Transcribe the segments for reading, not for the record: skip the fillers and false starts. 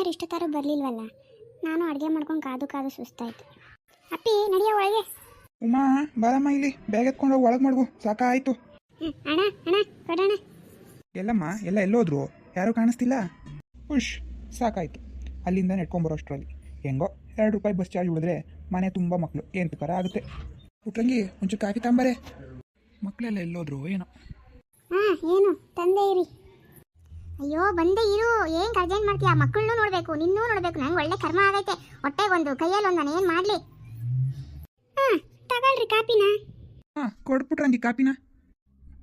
ಅಣ್ಣವ್ರು ಇಷ್ಟೊತ್ತಾರು ಬರಲಿಲ್ವಲ್ಲ. ನಾನು ಅಡುಗೆ ಮಾಡ್ಕೊಂಡು ಕಾದು ಕಾದು ಸುಸ್ತಾಯ್ತು. ಅಪ್ಪಿ ನಡಿಯ ಒಳಗೆ. ಉಮಾ ಬಾರಮ್ಮ, ಇಲ್ಲಿ ಬ್ಯಾಗ್ ಎತ್ಕೊಂಡು ಒಳಗೆ ಮಾಡ್ಬು, ಸಾಕಾಯ್ತು. ಅಣ್ಣ ಅಣ್ಣ ಕೊಡೋಣ. ಎಲ್ಲಮ್ಮ ಎಲ್ಲ ಎಲ್ಲೋದ್ರು, ಯಾರೂ ಕಾಣಿಸ್ತಿಲ್ಲ. ಉಶ್ ಸಾಕಾಯ್ತು. ಅಲ್ಲಿಂದ ನೆಟ್ಕೊಂಬರೋ ಅಷ್ಟರಲ್ಲಿ ಹೆಂಗೋ ₹2 ಬಸ್ ಚಾರ್ಜ್ ಉಳಿದ್ರೆ ಮನೆ ತುಂಬ ಮಕ್ಕಳು ಏನು ಪ್ರಕಾರ ಆಗುತ್ತೆ. ಪುಟ್ರಂಗಿ ಒಂಚೂರು ಕಾಫಿ ತಾಂಬಾರೆ. ಮಕ್ಕಳೆಲ್ಲ ಎಲ್ಲೋದ್ರು ಏನೋ. ಏನು ತಂದೆ ಇರಿ. ಅಯ್ಯೋ ಬಂದೆ ಇರು. ಏನು ಅರ್ಜೆಂಟ್ ಮಾಡ್ತೀಯ? ಮಕ್ಕಳನ್ನೂ ನೋಡಬೇಕು, ನಿನ್ನೂ ನೋಡಬೇಕು. ನಂಗೆ ಒಳ್ಳೆ ಕರ್ಮ ಆಗೈತೆ. ಹೊಟ್ಟೆಗೊಂದು ಕೈಯಲ್ಲಿ ಒಂದು, ನಾನು ಏನು ಮಾಡಲಿ? ತಗೊಳ್ರಿ ಕಾಪಿನ. ಕೊಡು ಪುಟ್ರಂಗಿ ಕಾಪಿನ.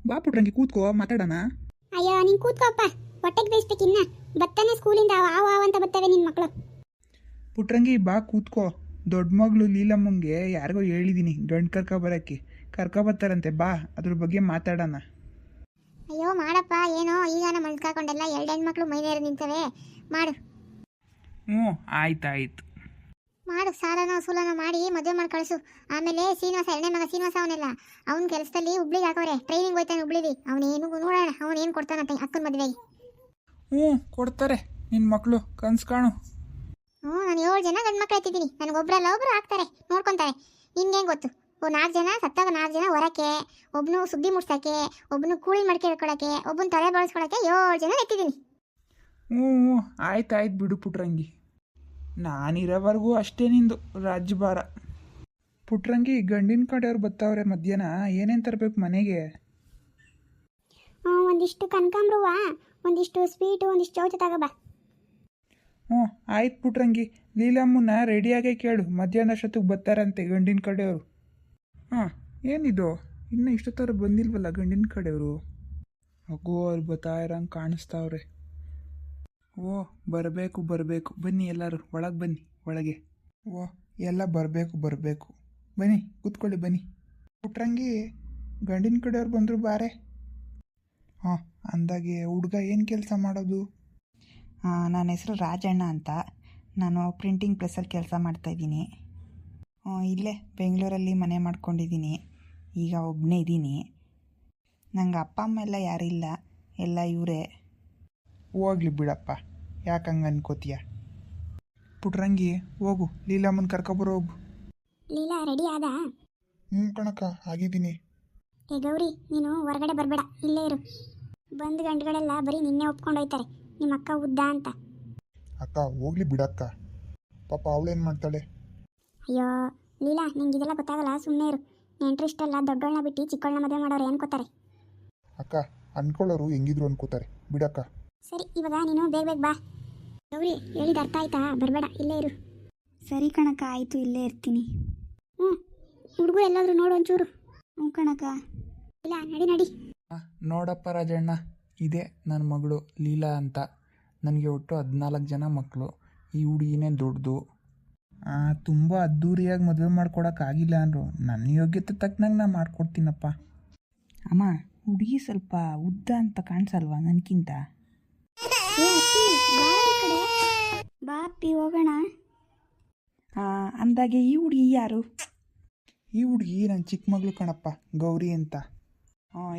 ಬಾ ಪುಟ್ರಂಗಿ ಕೂತ್ಕೋ, ಮಾತಾಡೋಣ. ಅಯ್ಯೋ ನೀನು ಕೂತ್ಕೋಪ್ಪ, ಹೊಟ್ಟೆಗೆ ಬೇಯಿಸ್ಬೇಕಿನ್ನ. ಬತ್ತನೆ ಸ್ಕೂಲಿಂದ ಆವ ಅಂತ ಬರ್ತವೆ ನಿನ್ನ ಮಕ್ಕಳು. ಪುಟ್ರಂಗಿ ಬಾ ಕೂತ್ಕೋ. ದೊಡ್ಡ ಮಗಳು ಲೀಲಮ್ಮಂಗೆ ಯಾರಿಗೋ ಹೇಳಿದ್ದೀನಿ ಗಂಡು ಕರ್ಕೊಬರ್ತಾರಂತೆ, ಬಾ ಅದ್ರ ಬಗ್ಗೆ ಮಾತಾಡೋಣ. ಅಯ್ಯೋ ಮಾಡಪ್ಪ, ಏನೋ ಈಗ ನಮ್ಮ ಮಲ್ಕಾಕೊಂಡೆಲ್ಲ 2 ಹೆಣ್ಮಕ್ಳು ಮೈನೇರು ನಿಂತವೆ. ಮಾಡು. ಆಯ್ತಾಯ್ತು ಮಾಡು. ಸಾಲನೋ ಸೂಲನೋ ಮಾಡಿ ಮದುವೆ ಮಾಡಿ ಕಳಿಸು. ಆಮೇಲೆ ಶ್ರೀನಿವಾಸ, 2ನೇ ಮಗ ಶ್ರೀನಿವಾಸ ಅವನೆಲ್ಲ ಅವ್ನ ಕೆಲಸದಲ್ಲಿ ಹುಬ್ಳಿಗೆ ಹಾಕೋರೆ, ಟ್ರೈನಿಂಗ್ ಹೋಯ್ತಾನೆ ಹುಬ್ಳಿಲಿ. ಅವನೇನು ನೋಡೋಣ, ಅವನೇನು ಕೊಡ್ತಾನಂತೆ ಅಕ್ಕನ ಮದುವೆಗೆ. ಕೊಡ್ತಾರೆ ನಿನ್ನ ಮಕ್ಕಳು, ಕನ್ಸು ಕಾಣು. ನಾನು 7 ಜನ ಗಂಡು ಮಕ್ಳು ಎತ್ತಿದ್ದೀನಿ. ನನಗೊಬ್ಬರಲ್ಲ ಒಬ್ರು ಆಗ್ತಾರೆ, ನೋಡ್ಕೊತಾರೆ. ನಿನ್ಗೇನು ಗೊತ್ತು? 4 ಜನ ಸತ್ತಾಗ 4 ಜನ ಹೊರಕ್ಕೆ, ಒಬ್ಬನು ಸುದ್ದಿ ಮುಡ್ಸೋಕ್ಕೆ, ಒಬ್ಬನು ಕೂಳಿ ಮಡಿಕೆ ಇಟ್ಕೊಳ್ಳೋಕ್ಕೆ, ಒಬ್ಬನ ತಲೆ ಬಳಸ್ಕೊಳ್ಳೋಕ್ಕೆ 7 ಜನ ಎತ್ತಿದ್ದೀನಿ. ಆಯ್ತಾಯ್ತು ಬಿಡು ಪುಟ್ರಂಗಿ, ನಾನಿರೋವರೆಗೂ ಅಷ್ಟೇ ನಿಂದು ರಾಜ್ಯಭಾರ. ಪುಟ್ರಂಗಿ ಗಂಡಿನ ಕಡೆಯವ್ರು ಬರ್ತಾವ್ರೆ ಮಧ್ಯಾಹ್ನ, ಏನೇನು ತರಬೇಕು ಮನೆಗೆ? ಒಂದಿಷ್ಟು ಕನಕಾಂಬ್ರವ, ಒಂದಿಷ್ಟು ಸ್ವೀಟು, ಒಂದಿಷ್ಟು ಚೌಚ ತಗೋಬಾ. ಆಯ್ತು ಪುಟ್ರಂಗಿ. ಲೀಲಮ್ಮನ ರೆಡಿಯಾಗೇ ಕೇಳು, ಮಧ್ಯಾಹ್ನ ಅಷ್ಟೊತ್ತಿಗೆ ಬರ್ತಾರಂತೆ ಗಂಡಿನ ಕಡೆಯವರು. ಏನಿದು ಇನ್ನೂ ಇಷ್ಟೊತ್ತರ ಬಂದಿಲ್ವಲ್ಲ ಗಂಡಿನ ಕಡೆಯವರು? ಅಗೋ ಅವ್ರು ಬರ್ತಾ ಇರೋಂಗೆ ಕಾಣಿಸ್ತಾವ್ರೆ. ಬರಬೇಕು ಬನ್ನಿ ಎಲ್ಲರೂ, ಒಳಗೆ ಬನ್ನಿ ಒಳಗೆ. ಎಲ್ಲ ಬರಬೇಕು ಬನ್ನಿ ಕೂತ್ಕೊಳ್ಳಿ ಬನ್ನಿ. ಪುಟ್ರಂಗಿ ಗಂಡಿನ ಕಡೆಯವ್ರು ಬಂದರು ಬಾರೆ. ಅಂದಾಗೆ ಹುಡುಗ ಏನು ಕೆಲಸ ಮಾಡೋದು? ನನ್ನ ಹೆಸರು ರಾಜಣ್ಣ ಅಂತ. ನಾನು ಪ್ರಿಂಟಿಂಗ್ ಪ್ರೆಸ್ಸಲ್ಲಿ ಕೆಲಸ ಮಾಡ್ತಾಯಿದ್ದೀನಿ. ಇಲ್ಲೇ ಬೆಂಗಳೂರಲ್ಲಿ ಮನೆ ಮಾಡ್ಕೊಂಡಿದ್ದೀನಿ. ಈಗ ಒಬ್ಬನೇ ಇದ್ದೀನಿ. ನಂಗೆ ಅಪ್ಪ ಅಮ್ಮ ಎಲ್ಲ ಯಾರಿಲ್ಲ, ಎಲ್ಲ ಇವರೇ. ಹೋಗ್ಲಿ ಬಿಡಪ್ಪ, ಯಾಕೆ ಹಂಗೆ ಅನ್ಕೋತೀಯ? ಪುಟ್ರಂಗಿ ಹೋಗು, ಲೀಲಮ್ಮನ ಕರ್ಕೊಬರೋ ಹೋಗು. ಲೀಲಾ ರೆಡಿ ಆದ? ಕಣಕ್ಕ ಆಗಿದ್ದೀನಿ. ಏ ಗೌರಿ, ನೀನು ಹೊರಗಡೆ ಬರಬೇಡ, ಇಲ್ಲೇ ಇರು. ಬಂದು ಗಂಡುಗಳೆಲ್ಲ ಬರೀ ನಿನ್ನೆ ಒಪ್ಕೊಂಡು ಹೋಯ್ತಾರೆ, ನಿಮ್ಮ ಅಕ್ಕ ಉದ್ದ ಅಂತ. ಅಕ್ಕ ಹೋಗ್ಲಿ ಬಿಡಕ್ಕ, ಪಾಪ ಅವಳೇನು ಮಾಡ್ತಾಳೆ? ಅಯ್ಯೋ ಲೀಲಾ, ನಿಂಗೆ ಇದೆಲ್ಲ ಗೊತ್ತಾಗಲ್ಲ, ಸುಮ್ಮನೆ ಇರು. ನೆಂಟ್ರು ಇಷ್ಟೆಲ್ಲ ದೊಡ್ಡೋಳನ್ನ ಬಿಟ್ಟು ಚಿಕ್ಕೋಳನ್ನ ಮದುವೆ ಮಾಡೋರು ಅನ್ಕೋತಾರೆ. ಅಕ್ಕ ಅನ್ಕೊಳ್ಳೋರು ಹೆಂಗಿದ್ರು ಅನ್ಕೋತಾರೆ ಬಿಡಕ್ಕ. ಸರಿ, ಇವಾಗ ನೀನು ಬೇಗ ಬಾ. ಗೌರಿ ಹೇಳಿದ ಅರ್ಥ ಆಯ್ತಾ? ಬರಬೇಡ, ಇಲ್ಲೇ ಇರು. ಸರಿ ಕಣಕ್ಕ, ಆಯಿತು, ಇಲ್ಲೇ ಇರ್ತೀನಿ. ಹುಡುಗರು ಎಲ್ಲಾದರೂ ನೋಡು ಒಂಚೂರು. ಕಣಕ್ಕ. ಇಲ್ಲ ನಡಿ. ನೋಡಪ್ಪ ರಾಜಣ್ಣ, ಇದೇ ನನ್ನ ಮಗಳು ಲೀಲಾ ಅಂತ. ನನಗೆ ಒಟ್ಟು 14 ಜನ ಮಕ್ಕಳು. ಈ ಹುಡುಗಿನೇ ದೊಡ್ಡದು. ತುಂಬ ಅದ್ದೂರಿಯಾಗಿ ಮದುವೆ ಮಾಡ್ಕೊಡೋಕ್ಕಾಗಿಲ್ಲ ಅಂದರು. ನನ್ನ ಯೋಗ್ಯತೆ ತಕ್ಕನಂಗೆ ನಾನು ಮಾಡ್ಕೊಡ್ತೀನಪ್ಪ. ಅಮ್ಮ, ಹುಡುಗಿ ಸ್ವಲ್ಪ ಉದ್ದ ಅಂತ ಕಾಣಿಸಲ್ವಾ ನನಗಿಂತ? ಬಾ ಅಪ್ಪಿ ಹೋಗೋಣ. ಅಂದಾಗೆ ಈ ಹುಡುಗಿ ಯಾರು? ಈ ಹುಡುಗಿ ನನ್ನ ಚಿಕ್ಕ ಮಗಳು ಕಣಪ್ಪ, ಗೌರಿ ಅಂತ.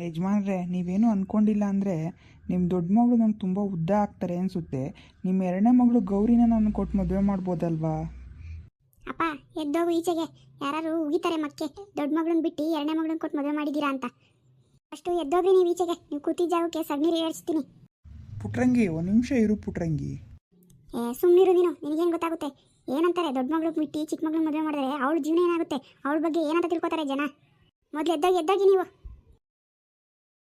ಯಜಮಾನ್ರೆ, ನೀವೇನು ಅಂದ್ಕೊಂಡಿಲ್ಲ ಅಂದರೆ ನಿಮ್ಮ ದೊಡ್ಡ ಮಗಳು ನಂಗೆ ತುಂಬ ಉದ್ದ ಆಗ್ತಾರೆ ಅನಿಸುತ್ತೆ. ನಿಮ್ಮ 2ನೇ ಮಗಳು ಗೌರಿನ ನಾನು ಕೊಟ್ಟು ಮದುವೆ ಮಾಡ್ಬೋದಲ್ವಾ? ಅಪ್ಪ ಎದ್ದೋಗು ಈಚೆಗೆ. ಯಾರು ಉಗಿತಾರೆ ಮಕ್ಕೆ, ದೊಡ್ಡ ಮಗಳನ್ನ ಬಿಟ್ಟು 2ನೇ ಮಗಳನ್ನ ಕೊಟ್ಟು ಮದುವೆ ಮಾಡಿದ್ದೀರಾ ಅಂತ. ಅಷ್ಟು ಎದ್ದೋಗ್ರಿ ನೀವು ಈಚೆಗೆ. ನೀವು ಕೂತಿದ್ದ ಜಾಗಕ್ಕೆ ಸಗಣಿ ಏರಿಸ್ತೀನಿ. ಪುಟ್ರಂಗಿ ಒಂದು ನಿಮಿಷ ಇರು ಪುಟ್ರಂಗಿ. ಸುಮ್ಮನಿರು ನೀನು, ನಿನಗೇನು ಗೊತ್ತಾಗುತ್ತೆ? ಏನಂತಾರೆ, ದೊಡ್ಡ ಮಗಳು ಬಿಟ್ಟು ಚಿಕ್ಕ ಮಗಳನ್ನ ಮದುವೆ ಮಾಡಿದ್ರೆ ಅವಳ ಜೀವನ ಏನಾಗುತ್ತೆ, ಅವಳ ಬಗ್ಗೆ ಏನಂತ ತಿಳ್ಕೊತಾರೆ ಜನ. ಮೊದಲು ಎದ್ದೋಗಿ ನೀವು.